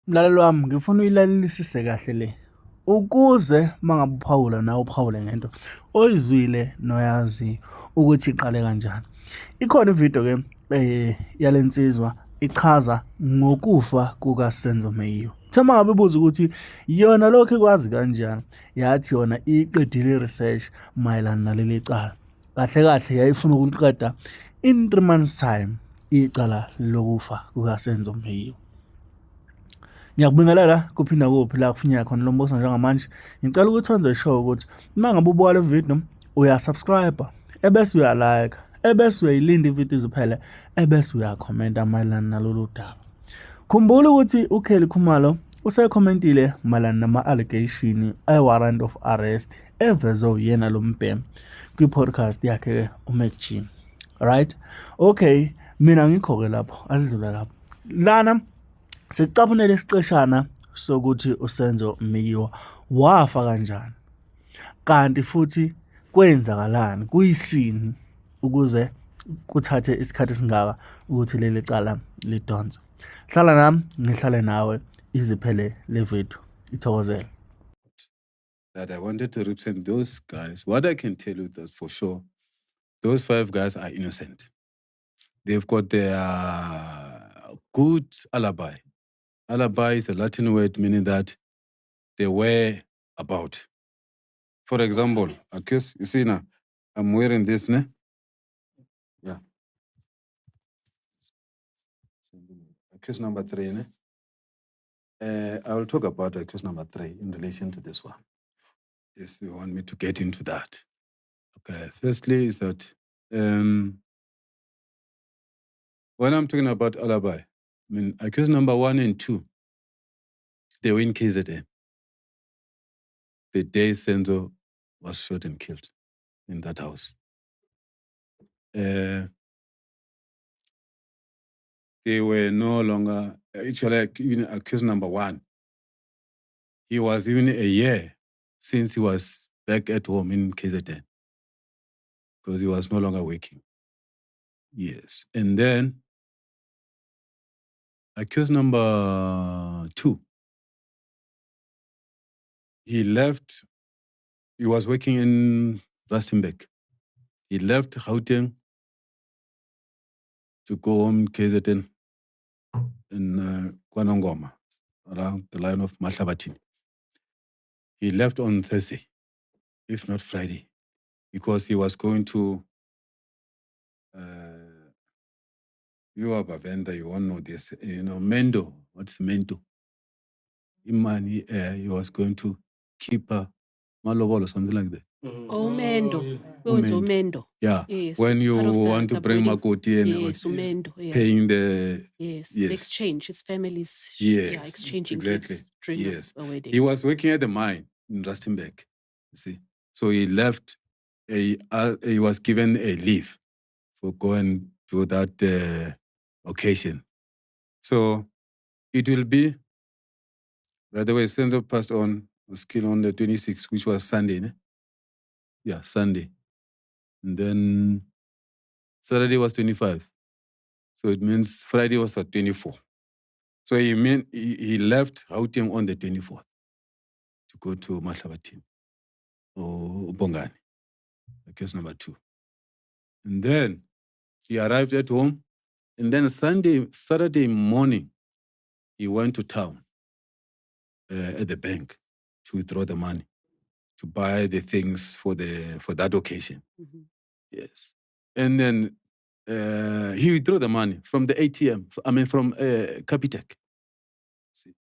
Mlalelo wami, ngifuna uyilalelisise kahle le. Ukuze mangabe uphawula nawe uphawule ngento oyizwile noyazi ukuthi iqale kanjani. Ikhona ividiyo ke yalensizwa ichaza ngokufa kukaSenzo Meyiwa. Thema ngabe ibuza ukuthi yona lokho ikwazi kanjani. Yathi yona iqedile research mayelana naleli cala. Kahle kahle yayifuna ukuliqeda in 3 months time icala lokufa kukaSenzo Meyiwa. Ngiyakubingelela kuphinda kuphi la kufinyeka khona lo mbuso njengamanje. Ngicela ukuthi wenze sure ukuthi uma ngabe ubuka le video uyasubscribe, ebese uyalike, ebese uyayilinda ividiyo iziphele, ebese uyakhomenta mayelana nalolu daba. Khumbula ukuthi u Kelly Khumalo usekhomentile mayelana nama-allegation warrant of arrest evezwe uyena lo mbhemu kwi-podcast yakhe uMacG. Right? Okay, mina ngikho-ke lapho, asidlula lapho. Lana sekucaphunela isiqeshana sokuthi uSenzo Meyiwa wafa kanjani, kanti futhi kwenzakalani, kuyisini ukuze kuthathe isikhathi esingaka ukuthi leli cala lidonse. Hlala nami ngihlale nawe iziphele le video. Ithokozele. That I wanted to represent those guys. What I can tell you that for sure, those 5 guys are innocent. They've got their good alibi. Alibi is a Latin word meaning that they were about. For example, accused, you see now, I'm wearing this, ne? Yeah. Accused number 3, ne? I will talk about accused number 3 in relation to this one, if you want me to get into that. Okay, firstly is that when I'm talking about alibi, I mean, accused number 1 and 2, they were in KZN. The day Senzo was shot and killed in that house. They were no longer, actually, even accused number 1. He was even a year since he was back at home in KZN because he was no longer working. Yes. And then accused number 2, he left, he was working in Rustenburg. He left Gauteng to go home in KZN in Kwanongoma, around the line of Mahlabatini. He left on Thursday, if not Friday, because he was going to Bavenda, you won't know this, Mendo. What's Mendo? Imani, he was going to keep a malobolo or something like that. Mendo. Mendo. Yeah. Yes, When it's you part of want to bring wedding. Makoti and Yes, Mendo. Yeah. paying the... Yes, Yes. the exchange. His family's Yes, exchanging exactly. gifts during Yes. a wedding. He was working at the mine in Rustenburg, you see. So he left, he was given a leave for going to that occasion. So it will be, by the way, Senzo passed on, was killed on the 26th, which was Sunday, ne? Yeah, Sunday. And then Saturday was 25. So it means Friday was at 24. So he left Gauteng on the 24th to go to Mahlabatini or Bongani, case number 2. And then he arrived at home. And then Saturday morning, he went to town at the bank to withdraw the money, to buy the things for that occasion. Mhm. Yes. And then he withdrew the money from the ATM, from Capitec. See?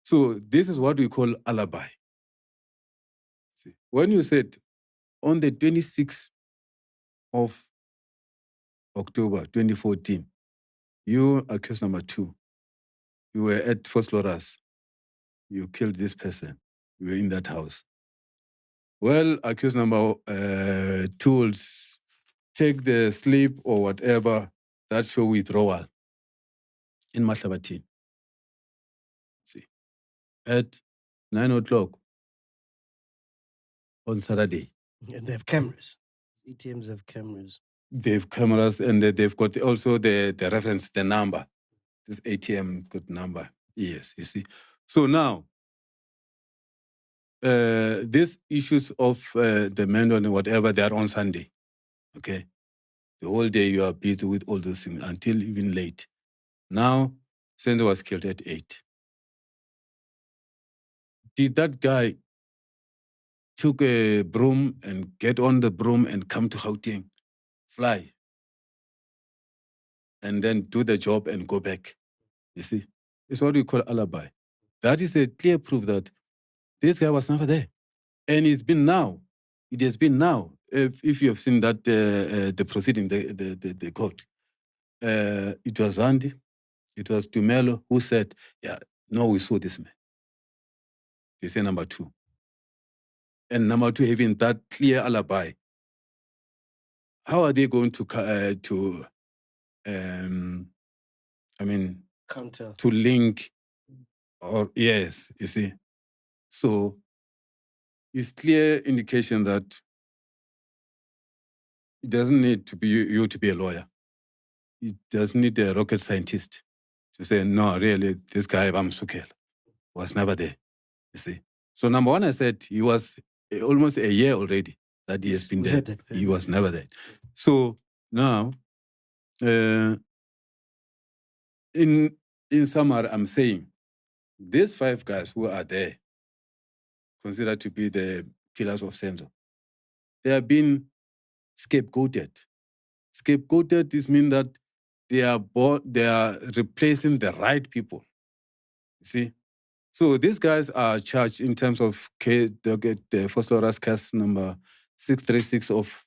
So this is what we call alibi. See? When you said on the 26th of October 2014, you accused number 2, you were at Fort Loras, you killed this person, you were in that house. Well, accused number 2 will take the slip or whatever that show withdrawal in Mahlabatini. See, at 9 o'clock on Saturday. And they have cameras. ATMs have cameras. They have cameras and they've got also the reference, the number. This ATM got number. Yes, you see. So now, these issues of the men and whatever, they are on Sunday. Okay. The whole day you are busy with all those things until even late. Now, Senzo was killed at 8. Did that guy took a broom and get on the broom and come to Gauteng, fly, and then do the job and go back? You see, it's what we call alibi. That is a clear proof that this guy was never there. And it has been now. If you have seen that, the proceeding, the court, it was Andy, it was Tumelo who said, yeah, no, we saw this man. They say number 2. And number 2 having that clear alibi. How are they going to Counter. to link, or yes, you see. So it's clear indication that it doesn't need to be you to be a lawyer. It doesn't need a rocket scientist to say, no, really, this guy, Bamsukel, was never there, you see. So number 1, I said he was almost a year already that he has been there. He was never there. So now, in summary, I'm saying these 5 guys who are there, considered to be the killers of Senzo, they have been scapegoated. Scapegoated, this means that they are replacing the right people. You see? So these guys are charged in terms of the phosphorus case number 636 of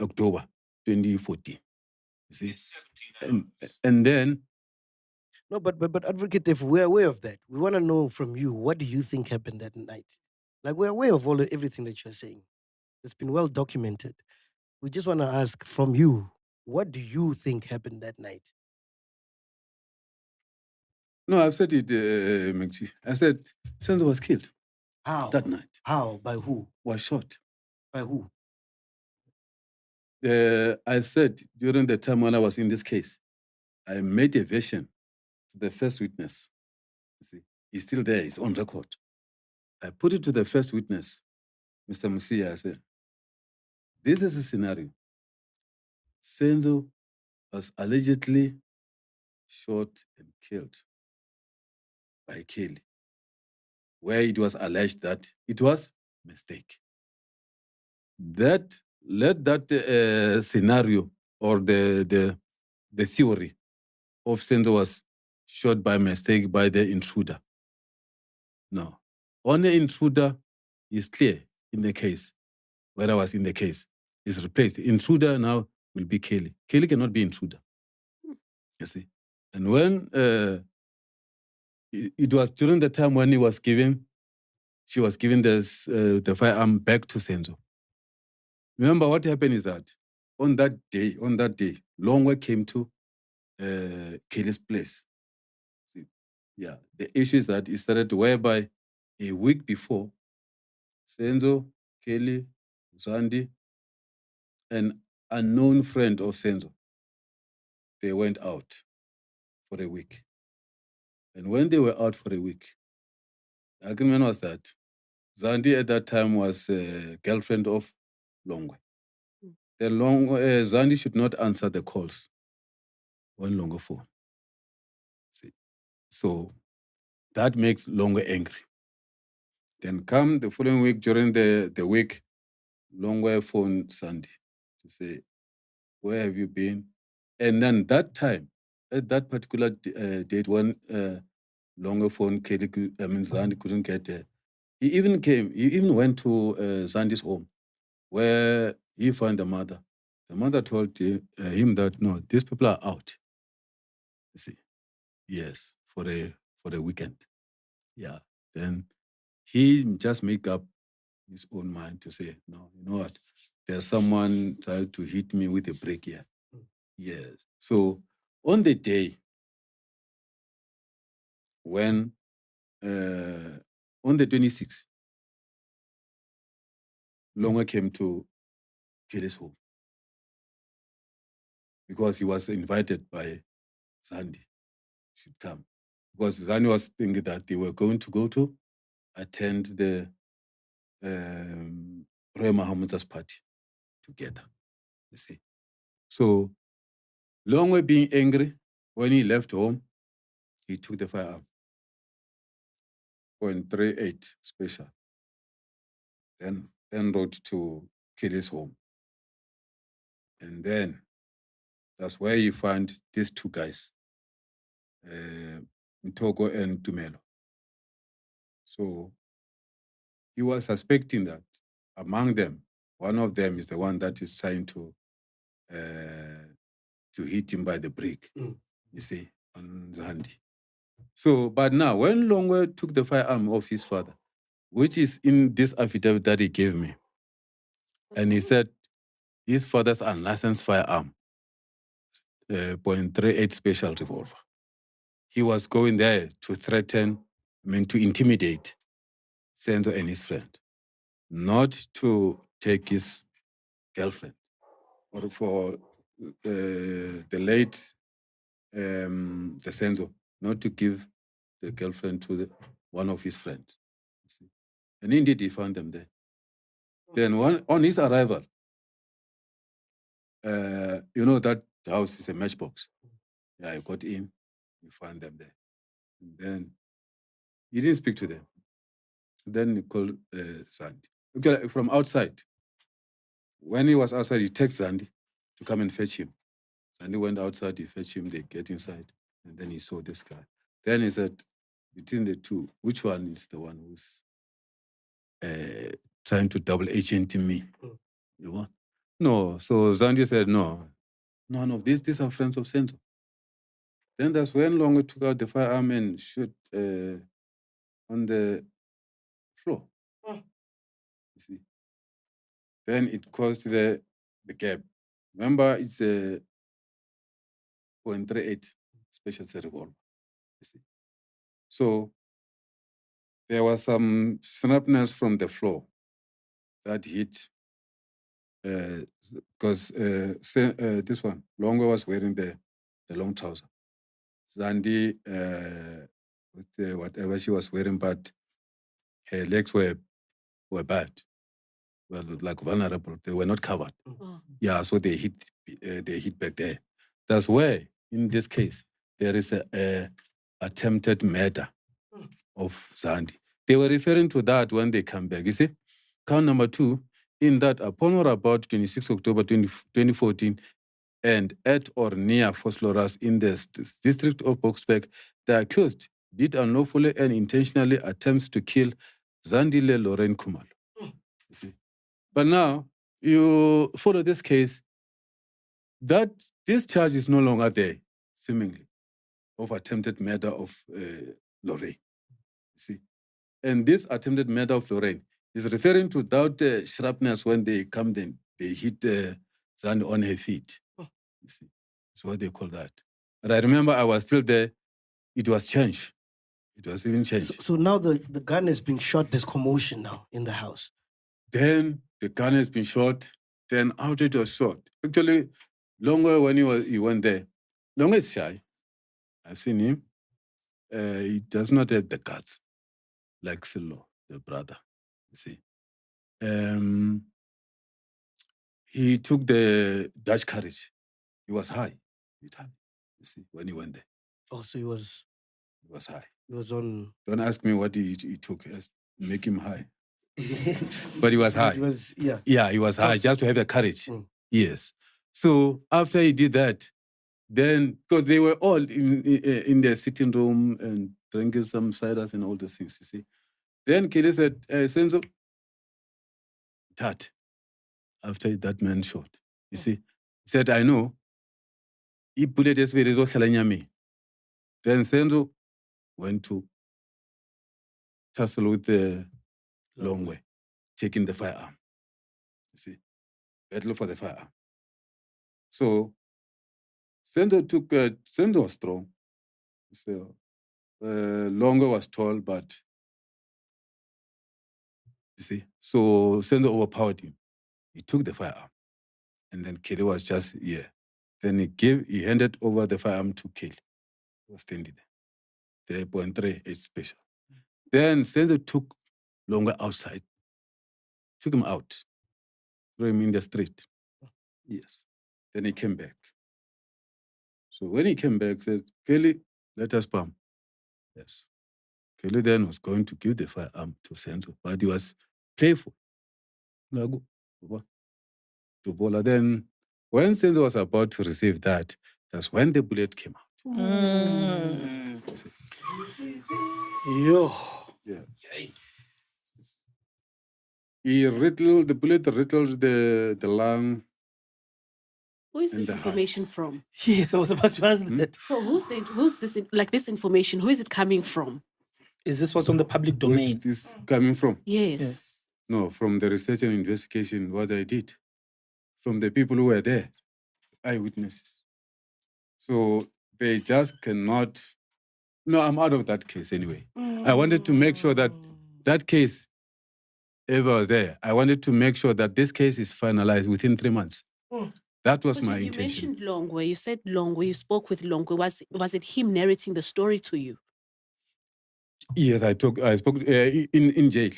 October 2014. You see? And then... No, but advocate, if we're aware of that, we want to know from you, what do you think happened that night? Like, we're aware of everything that you're saying. It's been well documented. We just want to ask from you, what do you think happened that night? No, I've said it, Mekchi. I said Senzo was killed. How? That night. How? By who? Was shot. By who? I said during the time when I was in this case, I made a version to the first witness. You see, he's still there, he's on record. I put it to the first witness, Mr. Musia. I said, this is a scenario. Senzo was allegedly shot and killed by Kelly, where it was alleged that it was mistake. Let that scenario or the theory of Senzo was shot by mistake by the intruder. No. Only intruder is clear in the case. Where I was in the case is replaced. Intruder now will be Kelly. Kelly cannot be intruder. You see? And when it was during the time when she was giving the firearm back to Senzo. Remember what happened is that on that day, Longwe came to Kelly's place. See? Yeah, the issue is that it started whereby a week before, Senzo, Kelly, Zandi, an unknown friend of Senzo, they went out for a week. And when they were out for a week, the agreement was that Zandi at that time was a girlfriend of Longwe. Zandi should not answer the calls when Longwe phone. See? So that makes Longwe angry. Then come the following week, during the week, Longwe phoned Zandi to say, where have you been? And then that time, at that particular date when Longwe phoned Kelly, Zandi couldn't get there, he even went to Zandi's home, where he found the mother. The mother told him that, no, these people are out. You see? Yes, for a weekend. Yeah. Then he just make up his own mind to say, no, you know what? There's someone trying to hit me with a brick here. Yes. So on the day when, on the 26th, Longwe came to Kelly's home because he was invited by Zandi. should come. Because Zani was thinking that they were going to go to attend the Roy Mahamud's party together, you see. So, Longwe being angry, when he left home, he took the firearm. .38 special. Then rode to Kelly's home. And then that's where you find these two guys, Mtoko and Tumelo. So he was suspecting that among them, one of them is the one that is trying to hit him by the brick, you see, on Zandi. So, but now, when Longwe took the firearm of his father, which is in this affidavit that he gave me, and he said his father's unlicensed firearm, .38 special revolver. He was going there to threaten, to intimidate Senzo and his friend, not to take his girlfriend, or for the late the Senzo, not to give the girlfriend to one of his friends. And indeed, he found them there. Then on his arrival, that house is a matchbox. Yeah, I got in, we found them there. And then he didn't speak to them. Then he called Zandi. Okay, from outside. When he was outside, he texted Zandi to come and fetch him. Zandi went outside, he fetched him, they get inside, and then he saw this guy. Then he said, between the two, which one is the one who's trying to double agent me? You want? No. So Zandi said, no, none of these are friends of Senzo. Then that's when Longo took out the firearm and shoot on the floor. You see. Then it caused the gap. Remember, it's a .38 special revolver. You see. So there was some shrapnels from the floor that hit because this one, Longo was wearing the long trouser. Zandi with whatever she was wearing, but her legs were bad, well, like vulnerable. They were not covered. Oh. Yeah, so they hit back there. That's where, in this case, there is a attempted murder of Zandi. They were referring to that when they come back. You see, count number 2, in that upon or about 26 October 2014, and at or near Vosloorus in the district of Boksburg, the accused did unlawfully and intentionally attempts to kill Zandile Lorraine Khumalo. You see? But now, you follow this case, that this charge is no longer there, seemingly, of attempted murder of Lorraine. You see? And this attempted murder of Lorraine is referring to that shrapnels when they come, then they hit Zandi on her feet. You see, that's what they call that. But I remember I was still there. It was changed. It was even changed. So now the gun has been shot. There's commotion now in the house. Then the gun has been shot. Then after it was shot. Actually, Longo, when he went there, Longo is shy. I've seen him. He does not have the guts like Silo, the brother. You see. He took the Dutch courage. He was high. You see, when he went there. Oh, so he was high. He was on. Don't ask me what he took to make him high. But he was high. He was, yeah. Yeah, he was high, just to have the courage. Yes. So after he did that, then, because they were all in their sitting room and drinking some ciders and all those things, you see. Then Kelly said, Senzo, that, after that man shot, you see, he said, I know, he bullet is very me. Then Senzo went to tussle with the long way, taking the firearm. You see, battle for the firearm. So Senzo was strong. So Longo was tall, but you see, so Senzo overpowered him. He took the firearm, and then Kelly was just here. Then he handed over the firearm to Kelly. He was standing there. the 0.3 age special. Then Senzo took longer outside, took him out, threw him in the street. Yes. Then he came back. So when he came back, said, Kelly, let us pump. Yes. Kelly then was going to give the firearm to Senzo, but he was playful. Then when Senzo was about to receive that, that's when the bullet came out. Yo. Yeah. The bullet riddled the lung. Who is In this the information heart. from? Yes, I was about to ask that. So who's this this information? Who is it coming from? Is this what's on the public domain? Where's this coming from? Yes. No, from the research and investigation, what I did. From the people who were there, eyewitnesses. So they just cannot. No, I'm out of that case anyway. I wanted to make sure that that case, if I was there, I wanted to make sure that this case is finalized within 3 months. That was my You intention. mentioned Longwe. You said Longwe. You spoke with Longwe. Was it him narrating the story to you? Yes, I spoke in jail.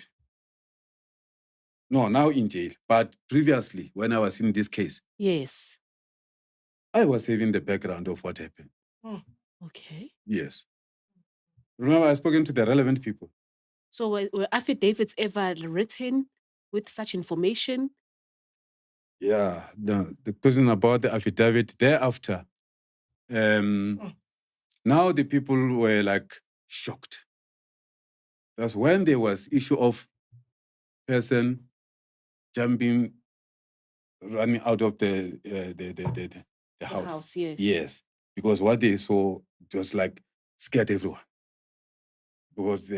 No, now in jail. But previously, when I was in this case, Yes. I was saving the background of what happened. Okay. Yes. Remember, I spoken to the relevant people. So were affidavits ever written with such information? Yeah, the question about the affidavit thereafter. Now the people were like shocked. That's when there was issue of person jumping, running out of the house. Yes. Yes, because what they saw just like scared everyone. Because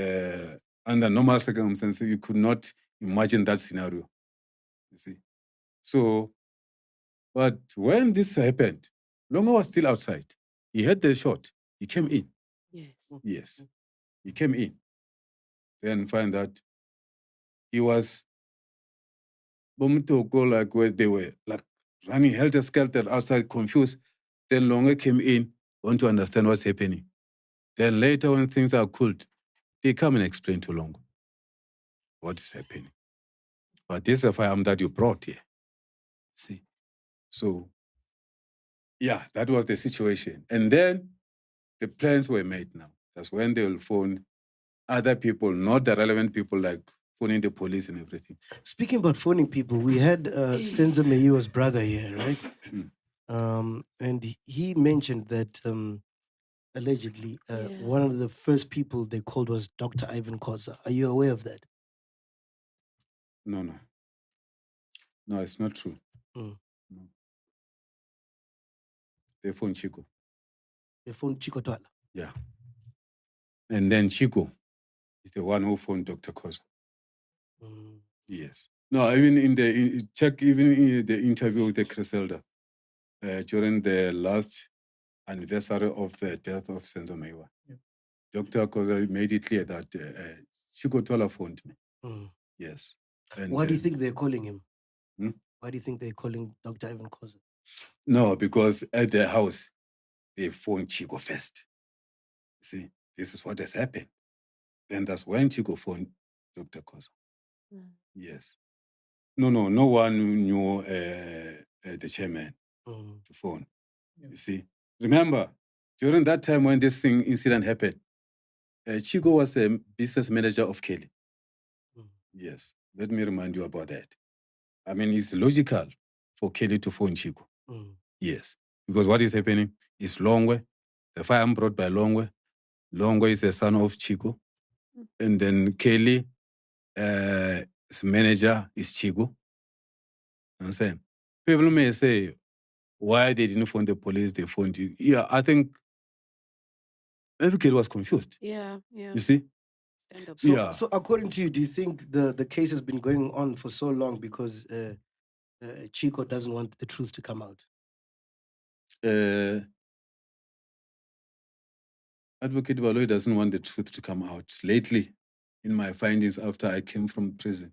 under normal circumstances, you could not imagine that scenario. You see, so. But when this happened, Longa was still outside. He heard the shot. He came in. Yes. Yes. He came in. Then find that he was like where they were like running helter-skelter outside, confused. Then Longa came in, want to understand what's happening. Then later when things are cooled, they come and explain to Longa what is happening. But this is a firearm that you brought here. See? So yeah, that was the situation. And then the plans were made now. That's when they will phone other people, not the relevant people, like phoning the police and everything. Speaking about phoning people, we had Senzo Meyiwa's brother here, right? And he mentioned that allegedly one of the first people they called was Dr. Ivan Khoza. Are you aware of that? No, it's not true. No. They phoned Chico. They phoned Chico Twala. Yeah. And then Chico is the one who phoned Dr. Khoza. Yes. No, even in the interview with the Griselda during the last anniversary of the death of Senzo Meyiwa, Dr. Khoza made it clear that Chico Twala phoned me. Yes. And, why do you think they're calling him? Why do you think they're calling Dr. Ivan Khoza? No, because at their house, they phoned Chico first. See, this is what has happened. Then that's when Chico phoned Dr. Khoza. Yes. No one knew the chairman to phone. You see, remember, during that time when this incident happened, Chico was a business manager of Kelly. Yes, let me remind you about that. I mean, it's logical for Kelly to phone Chico. Yes, because what is happening is Longwe, the firearm brought by Longwe. Longwe is the son of Chico. And then Kelly, his manager is Chico. Understand? People may say, why they didn't phone the police, they phoned you. Yeah, I think every kid was confused. Yeah. You see? So according to you, do you think the case has been going on for so long because Chico doesn't want the truth to come out? Advocate Baloyi doesn't want the truth to come out. Lately, in my findings after I came from prison,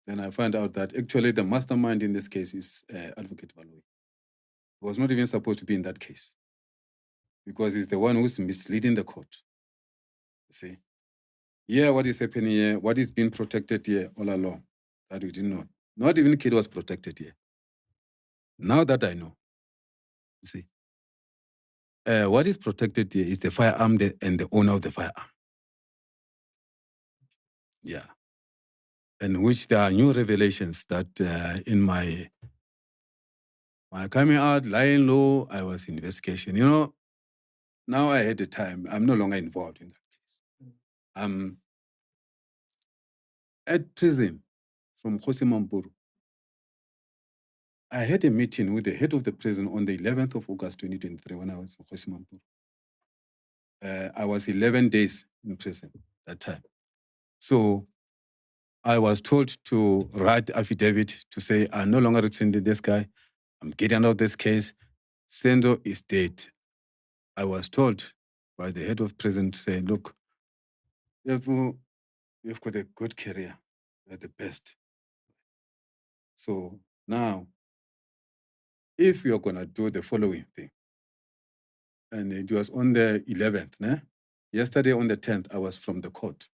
then I found out that actually the mastermind in this case is Advocate Baloyi. He was not even supposed to be in that case. because he's the one who's misleading the court. You see? Yeah, what is happening here, what is being protected here all along, that we didn't know. Not even kid was protected here. Now that I know, you see, what is protected here is the firearm and the owner of the firearm. Yeah. And which there are new revelations that in my coming out, lying low, I was in investigation. You know, now I had the time. I'm no longer involved in that case. I'm at prison from Khosimampuru. I had a meeting with the head of the prison on the 11th of August 2023 when I was in Khosimampuru. I was 11 days in prison that time. So I was told to write affidavit to say, I'm no longer representing this guy. I'm getting out of this case. Senzo is dead. I was told by the head of prison to say, look, you've got a good career. You're the best. So now, if you're going to do the following thing, and it was on the 11th, né? Yesterday on the 10th, I was from the court.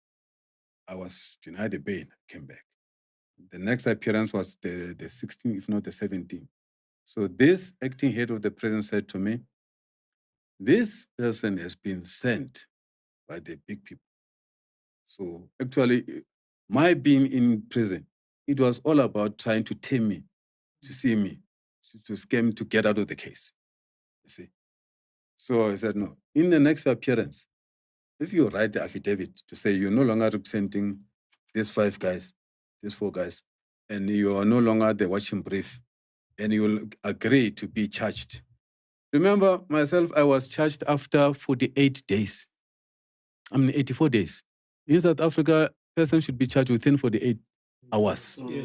I was denied the bail, came back. The next appearance was the 16th, if not the 17th. So this acting head of the prison said to me, this person has been sent by the big people. So actually, my being in prison, it was all about trying to tame me, to see me, to scare me to get out of the case. You see? So I said, no. In the next appearance, if you write the affidavit to say you're no longer representing these 5 guys, these 4 guys, and you are no longer the watching brief, and you will agree to be charged. Remember, myself, I was charged after 48 days. 84 days. In South Africa, person should be charged within 48 hours. Yeah.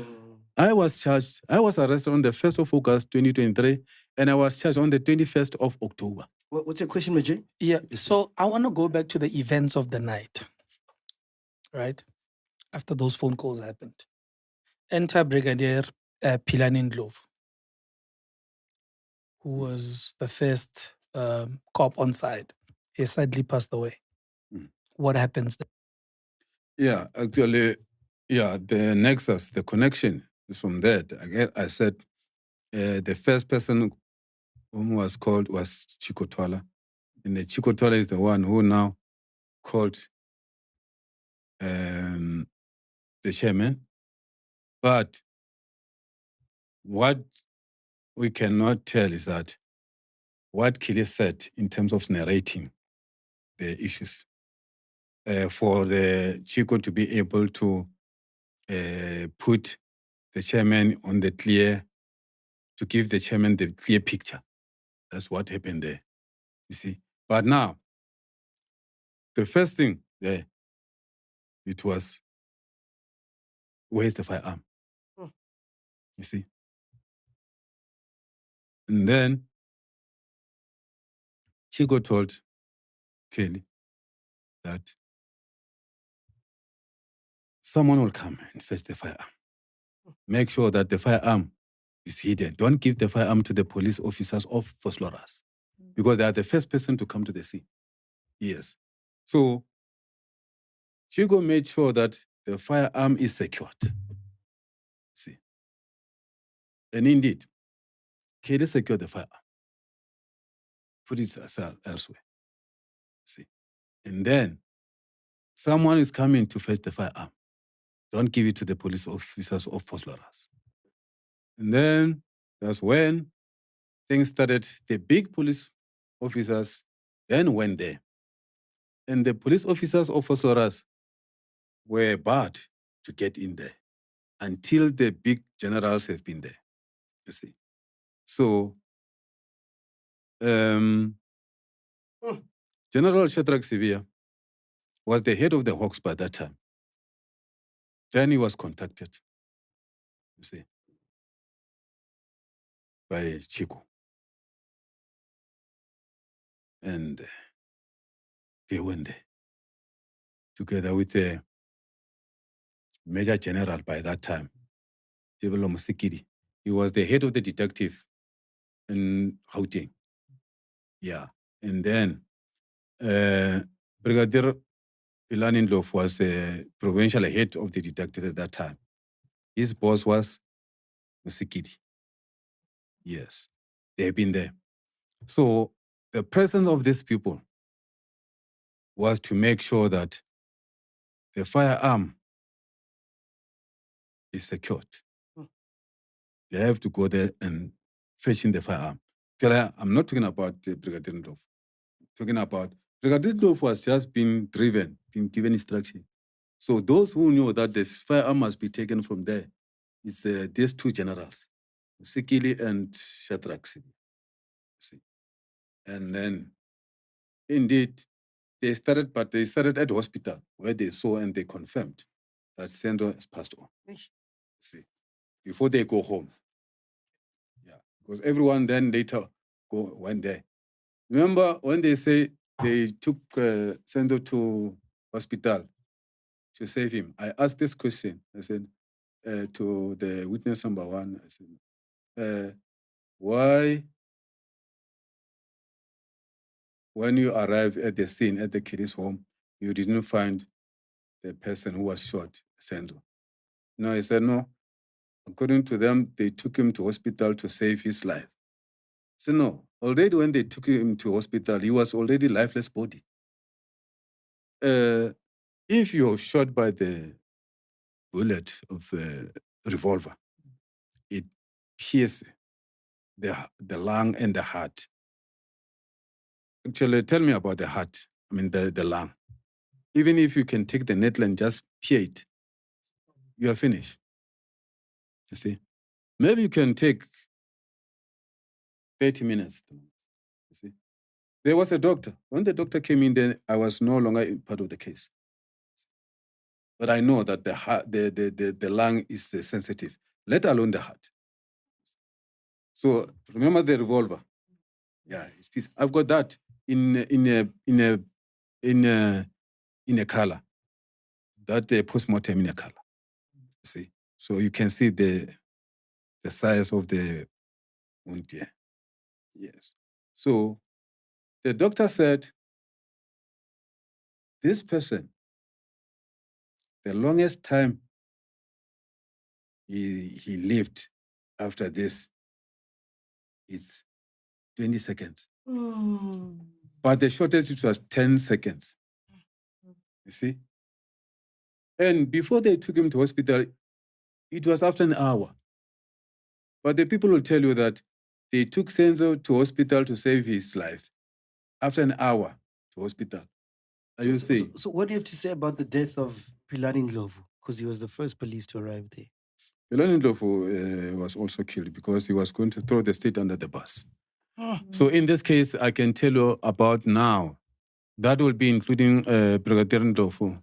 I was charged, I was arrested on the 1st of August 2023, and I was charged on the 21st of October. What's your question, Majay? Yeah, so I want to go back to the events of the night, right? After those phone calls happened. Enter Brigadier Philani Ndlovu, who was the first cop on site. He sadly passed away. Mm. What happens then? Yeah, actually, yeah, the nexus, the connection is from that. Again, I said the first person whom was called was Chico Twala. And the Chico Twala is the one who now called the chairman. But what we cannot tell is that what Kelly said in terms of narrating the issues, for the Chico to be able to put the chairman on the clear, to give the chairman the clear picture. That's what happened there, you see. But now, the first thing there, it was, where's the firearm? You see. And then Chico told Kelly that someone will come and fetch the firearm. Make sure that the firearm is hidden. Don't give the firearm to the police officers of Vosloorus, because they are the first person to come to the scene. Yes. So Chico made sure that the firearm is secured. See. And indeed, Kelly secured the firearm. Put it elsewhere. See. And then someone is coming to fetch the firearm. Don't give it to the police officers of Vosloorus. And then that's when things started. The big police officers then went there. And the police officers of Vosloorus were barred to get in there until the big generals have been there, you see. So, General Shadrach Sivia was the head of the Hawks by that time. Then he was contacted, you see, by Chico. And they went there together with the Major General by that time, Tebelo Musikiri. He was the head of the detective in Gauteng. Yeah. And then Brigadier Ilaninlov was a provincial head of the detective at that time. His boss was Musikidi. Yes, they've been there. So the presence of these people was to make sure that the firearm is secured. They have to go there and fetch in the firearm. I'm not talking about Brigadier Ndlovu. Talking about Brigadier Ndlovu was just being driven, being given instruction. So those who knew that this firearm must be taken from there, it's these two generals, Sikili and Shadrach. See. And then, indeed, they started at the hospital where they saw and they confirmed that Senzo has passed on. See, before they go home. Yeah, because everyone then later went there. Remember when they say they took Senzo to hospital to save him? I asked this question. I said to the witness number one, I said, why, when you arrived at the scene, at the kid's home, you didn't find the person who was shot, Senzo? No, he said, no. According to them, they took him to hospital to save his life. So no, already when they took him to hospital, he was already lifeless body. If you're shot by the bullet of a revolver, it pierces the lung and the heart. Actually, tell me about the heart. I mean, the lung. Even if you can take the needle and just pierce it, you are finished. You see? Maybe you can take 30 minutes. You see? There was a doctor. When the doctor came in, then I was no longer part of the case. But I know that the heart, the lung is sensitive, let alone the heart. So remember the revolver. Yeah, it's piece. I've got that in a color. That postmortem in a color. See, so you can see the size of the wound here. Yes. So the doctor said, this person, the longest time he lived after this, it's 20 seconds. But the shortest it was 10 seconds. You see? And before they took him to hospital, it was after an hour. But the people will tell you that they took Senzo to hospital to save his life. After an hour to hospital. Are you saying? So what do you have to say about the death of Pilani Ndlovu? Because he was the first police to arrive there. Pilani Ndlovu was also killed because he was going to throw the state under the bus. So in this case, I can tell you about now. That will be including Brigadier Ndlovu.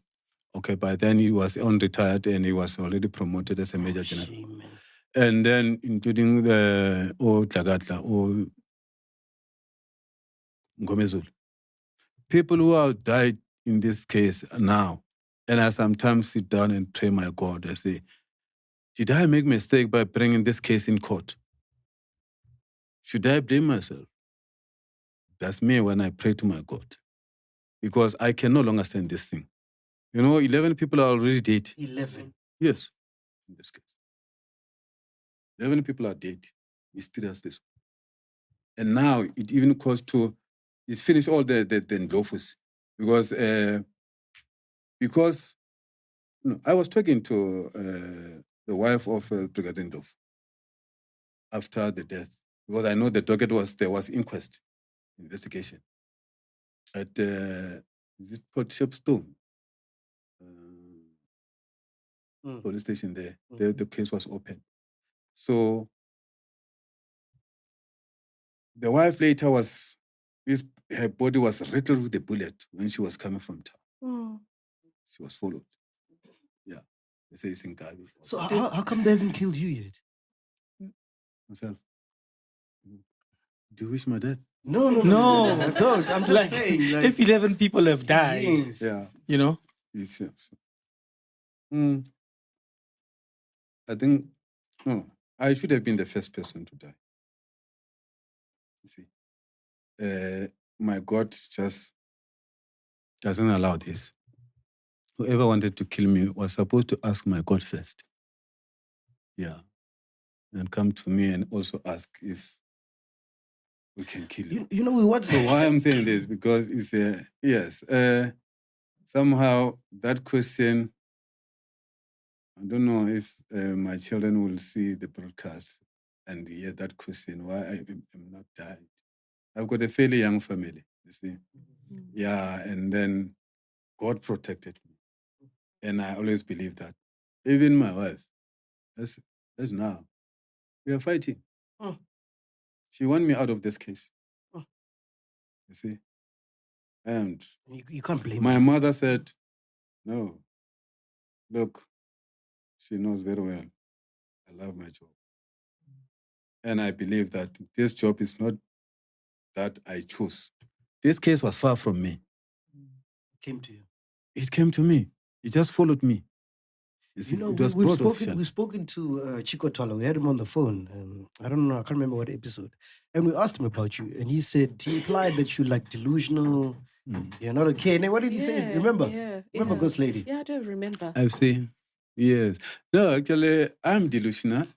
Okay, by then he was unretired and he was already promoted as a major general. Shame, And then including the Tlhagatla, Ngomezulu. People who have died in this case now, and I sometimes sit down and pray, my God, I say, did I make a mistake by bringing this case in court? Should I blame myself? That's me when I pray to my God. Because I can no longer stand this thing. 11 people are already dead. 11. Yes, in this case. 11 people are dead, mysteriously. And now it even caused to, it's finished all the Ndlovus. Because I was talking to the wife of Brigadier Ndlovu after the death, because I know the docket there was inquest, investigation at is it Port Shepstone police station there. The case was open. So the wife later her body was riddled with a bullet when she was coming from town. She was followed. Yeah. They say it's in Gabi. So how come they haven't killed you yet? Myself. Do you wish my death? No. Don't. I'm just saying. Like, if 11 people have died, yes. Yeah. It's, I think, no, I should have been the first person to die. You see. my God just doesn't allow this. Whoever wanted to kill me was supposed to ask my God first. Yeah. And come to me and also ask if we can kill you. You know what's So why I'm saying this, because it's yes, somehow that question, I don't know if my children will see the broadcast and hear that question, why I am not died. I've got a fairly young family, you see. Yeah, and then God protected me. And I always believe that. Even my wife, that's now. We are fighting. Mm. She won me out of this case. Mm. You see? And you can't blame my her. mother said, no, look, she knows very well I love my job. And I believe that this job is not that I chose. This case was far from me. Came to you. It came to me. It just followed me. You see, You know, it was we've spoken to Chico Tola. We had him on the phone. I don't know, I can't remember what episode. And we asked him about you, and he implied that you're like delusional. You're not okay. And then what did he say? Remember? Remember, Ghost Lady? Yeah, I don't remember. I've seen. Yes. No, actually, I'm delusional.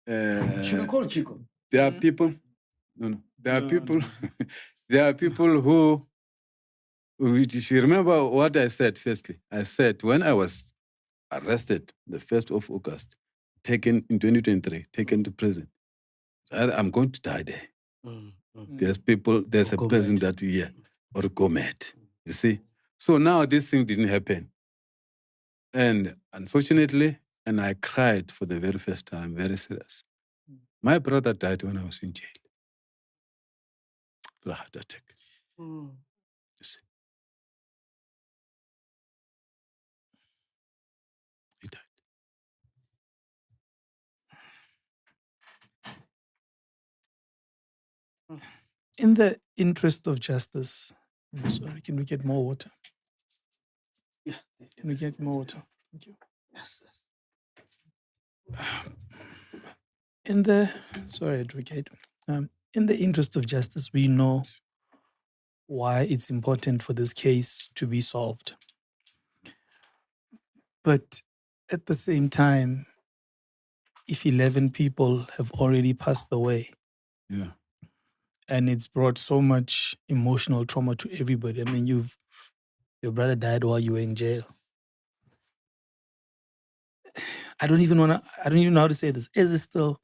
Should we call Chico? There are people. No. There are people. There are people who. You remember what I said? Firstly, I said when I was arrested the 1st of August, taken in 2023, taken to prison. So I'm going to die there. There's people. There's a person that or go mad. You see. So now this thing didn't happen. And unfortunately, and I cried for the very first time, very serious. My brother died when I was in jail. Through a heart attack. You see. He died. In the interest of justice, I'm sorry, can we get more water? Yeah. Can we get more water? Thank you. Yes. Sorry, Advocate. In the interest of justice, we know why it's important for this case to be solved. But at the same time, if 11 people have already passed away, Yeah. and it's brought so much emotional trauma to everybody. I mean, your brother died while you were in jail. I don't even know how to say this. Is it still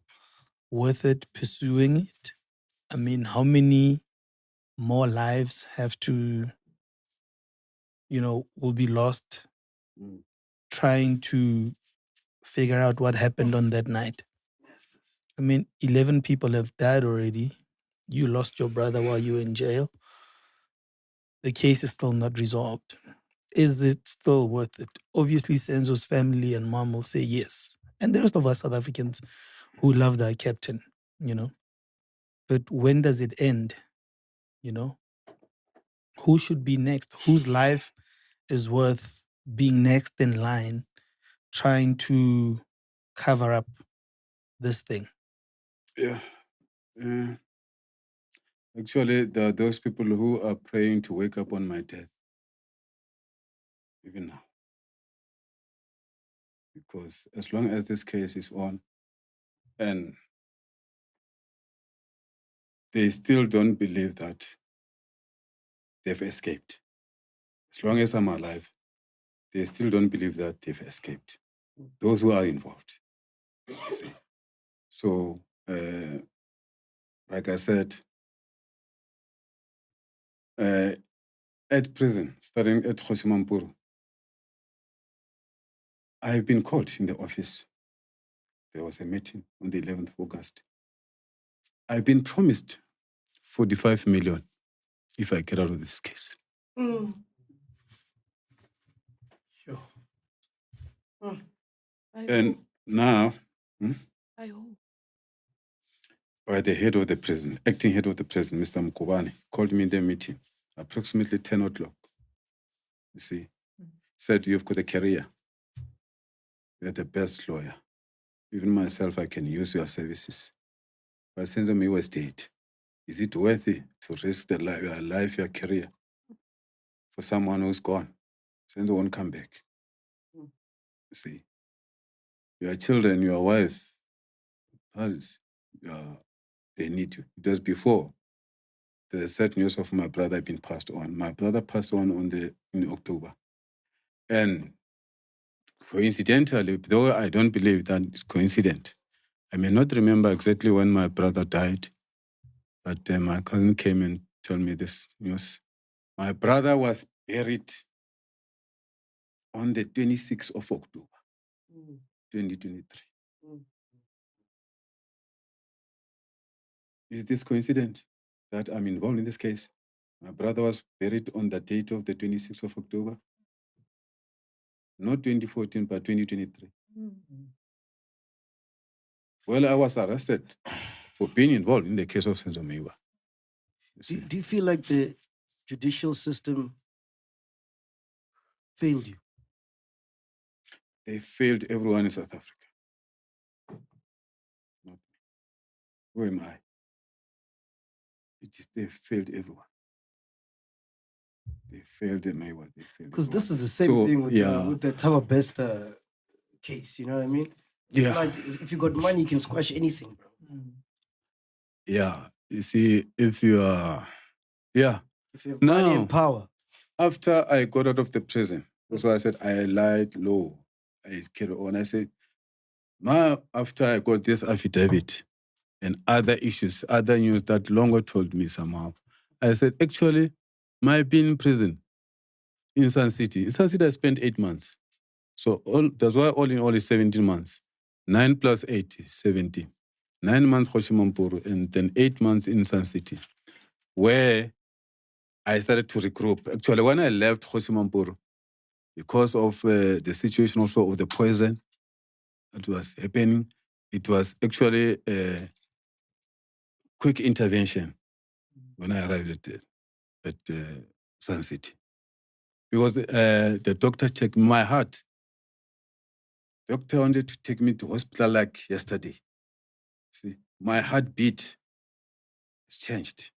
worth it pursuing it? I mean, how many more lives have to, will be lost trying to figure out what happened on that night? I mean, 11 people have died already. You lost your brother while you were in jail. The case is still not resolved. Is it still worth it? Obviously, Senzo's family and mom will say yes. And the rest of us South Africans who loved our captain, But when does it end? Who should be next? Whose life is worth being next in line trying to cover up this thing? Yeah. Actually, there are those people who are praying to wake up on my death. Even now. Because as long as this case is on and they still don't believe that they've escaped. As long as I'm alive, they still don't believe that they've escaped. Those who are involved. You see. So, like I said, at prison, starting at Khosimampuru, I've been called in the office. There was a meeting on the 11th of August. I've been promised 45 million if I get out of this case. Sure. And now, I hope. by the head of the prison, acting head of the prison, Mr. Mkubane, called me in the meeting, approximately 10 o'clock. You see, said, you've got a career. You're the best lawyer. Even myself, I can use your services. But Senzo Meyiwa was dead. Is it worthy to risk your life, your career for someone who's gone? Senzo won't come back. You see, your children, your wife, they need you. It was before the sad news of my brother had been passed on. My brother passed on in October. And coincidentally, though I don't believe that it's coincident, I may not remember exactly when my brother died, but my cousin came and told me this news. My brother was buried on the 26th of October, 2023. Is this coincident that I'm involved in this case? My brother was buried on the date of the 26th of October. Not 2014, but 2023. Well, I was arrested for being involved in the case of Senzo Meyiwa. Do you feel like the judicial system failed you? They failed everyone in South Africa. Not me. Who am I? They failed everyone. They failed Meyiwa. Because this is the same thing with the Tava Best case, you know what I mean? It's like, if you got money, you can squash anything, bro. Yeah, you see, if you are, if you have money and power. After I got out of the prison, that's why I said I lied low. I carried on. I said, after I got this affidavit and other issues, other news that Longo told me somehow, I said, actually, my being in prison in Sun City, I spent 8 months. So that's why all in all is 17 months. 9 plus 8 is 17. 9 months Hoshimampuru and then 8 months in Sun City, where I started to regroup. Actually, when I left Hoshimampuru, because of the situation also of the poison that was happening, it was actually a quick intervention when I arrived at Sun City. Because the doctor checked my heart. Doctor wanted to take me to hospital like yesterday. See, my heartbeat has changed.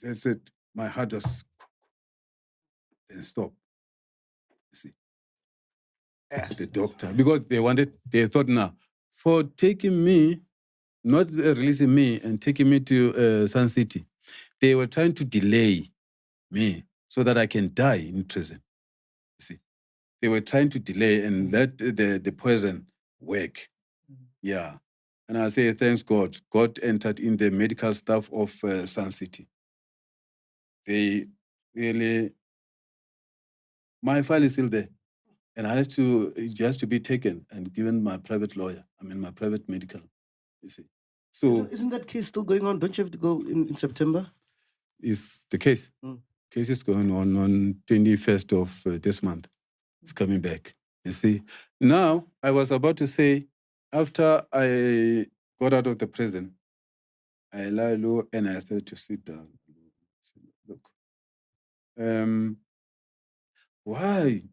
They said my heart was then stop. See, the doctor, because they thought now, for taking me, not releasing me and taking me to Sun City, they were trying to delay me so that I can die in prison. See, they were trying to delay and let the poison work. Yeah. And I say, thanks God. God entered in the medical staff of Sun City. They really, my file is still there. And I had to, just to be taken and given my private lawyer, my private medical, you see. So Isn't that case still going on? Don't you have to go in September? Is the case. Case is going on 21st of this month. It's coming back. You see. Now, I was about to say, after I got out of the prison, I lie low and I started to sit down. Look, why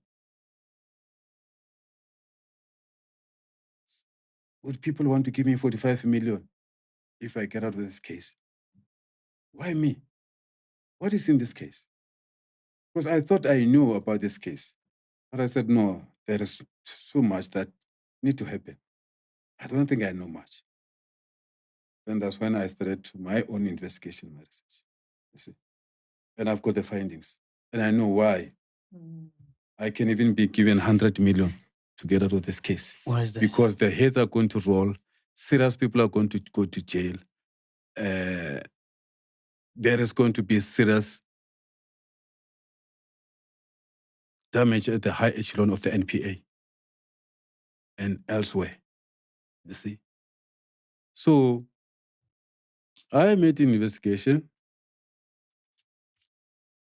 would people want to give me 45 million if I get out of this case? Why me? What is in this case? Because I thought I knew about this case. But I said, no, there is so much that need to happen. I don't think I know much. Then that's when I started my own investigation, my research. You see? And I've got the findings. And I know why. I can even be given 100 million to get out of this case. Why is that? Because the heads are going to roll. Serious people are going to go to jail. There is going to be serious damage at the high echelon of the NPA and elsewhere. You see? So I made an investigation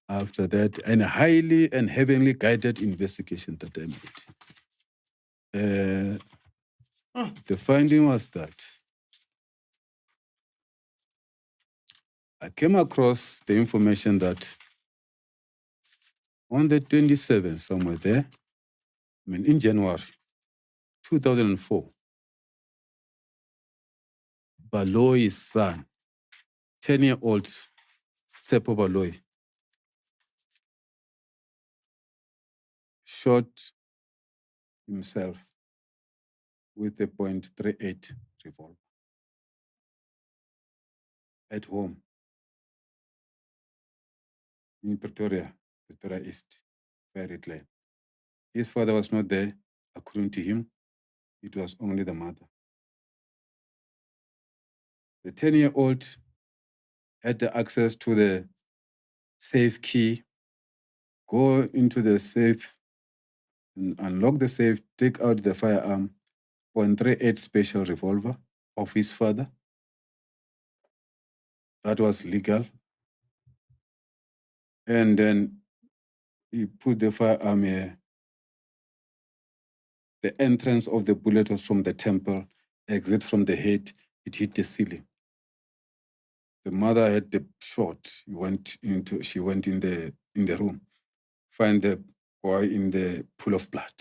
after that, and a highly and heavily guided investigation that I made. The finding was that I came across the information that on the 27th, somewhere there, in January 2004, Baloyi's son, 10-year-old Sepo Baloyi shot himself with a .38 revolver at home in Pretoria East, Ferret Lane. His father was not there. According to him, it was only the mother. The 10-year-old had the access to the safe key, go into the safe, unlock the safe, take out the firearm, .38 special revolver of his father. That was legal. And then he put the firearm here. The entrance of the bullet was from the temple, exit from the head, it hit the ceiling. The mother had the shot. She went in the room, find the boy in the pool of blood.